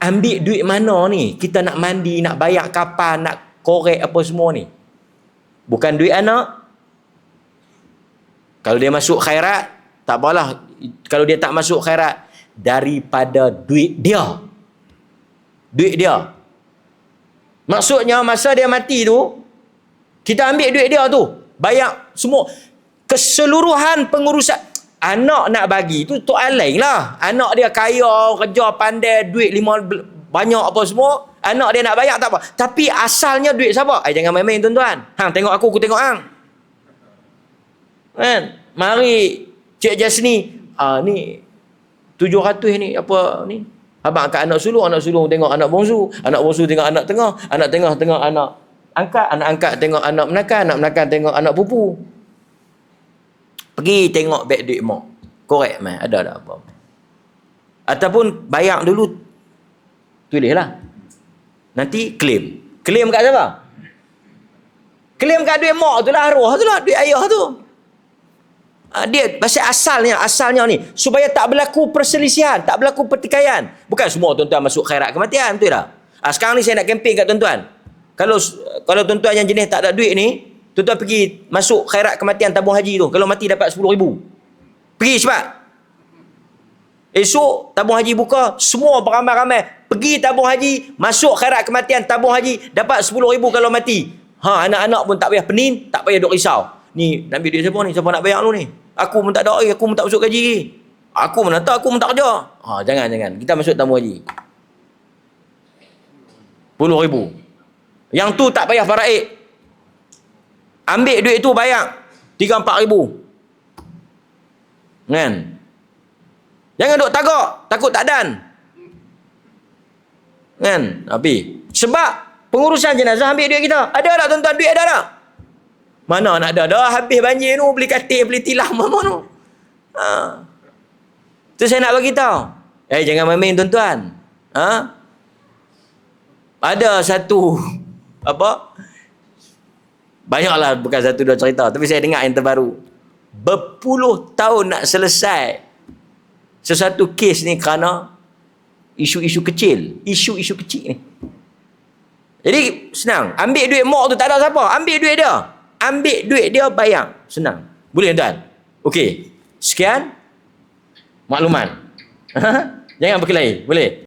ambil duit mana ni? Kita nak mandi, nak bayar kapan, nak korek apa semua ni. Bukan duit anak. Kalau dia masuk khairat, tak apalah. Kalau dia tak masuk khairat, daripada duit dia. Duit dia. Maksudnya masa dia mati tu, kita ambil duit dia tu, bayar semua. Keseluruhan pengurusan. Anak nak bagi tu soal lain lah. Anak dia kaya, kerja pandai, duit banyak apa semua. Anak dia nak bayar tak apa. Tapi asalnya duit siapa? Jangan main-main tuan-tuan. Hang tengok aku tengok hang. Kan? Mari Cik Jasni, ni 700 ni apa ni? Abang angkat anak sulung tengok anak bongsu tengok anak tengah tengok anak angkat tengok anak menakan tengok anak pupu. Pergi tengok beg duit mak. Korek mai, ada tak apa. Ataupun bayar dulu. Tulislah. Nanti claim. Claim kat siapa? Claim kat duit mak tu lah, arwah tu lah, duit ayah tu. Dia pasal asalnya ni supaya tak berlaku perselisihan, tak berlaku pertikaian. Bukan semua tuan-tuan masuk khairat kematian, betul tak? Sekarang ni saya nak kempen kat tuan-tuan. Kalau tuan-tuan yang jenis tak ada duit ni, tuan-tuan pergi masuk khairat kematian tabung haji tu. Kalau mati dapat 10,000. Pergi cepat. Esok tabung haji buka, semua beramai-ramai pergi tabung haji, masuk khairat kematian tabung haji, dapat 10,000 kalau mati. Anak-anak pun tak payah pening, tak payah duk risau. Ni nak ambil duit siapa ni? Siapa nak bayar lu ni? Aku pun tak ada, aku pun tak masuk gaji. Aku mana tahu, aku pun tak kerja. Jangan. Kita masuk tabung haji. 10,000. Yang tu tak payah faraid. Ambil duit tu bayar 3-4,000. Kan? Jangan duk tagak, takut tak dan. Kan? Tapi sebab pengurusan jenazah ambil duit kita. Ada tak tuan-tuan duit ada tak? Mana nak ada? Dah habis banjir tu, beli katil, beli tilam apa tu. Tu saya nak bagi tahu. Jangan main-main tuan-tuan. Ada satu banyaklah, bukan satu dua cerita, tapi saya dengar yang terbaru. Berpuluh tahun nak selesai sesuatu kes ni kerana isu-isu kecil ni. Jadi senang, ambil duit mak tu tak ada siapa, ambil duit dia bayar, senang. Boleh tuan? Okey, sekian maklumat. Jangan berkelahi, boleh?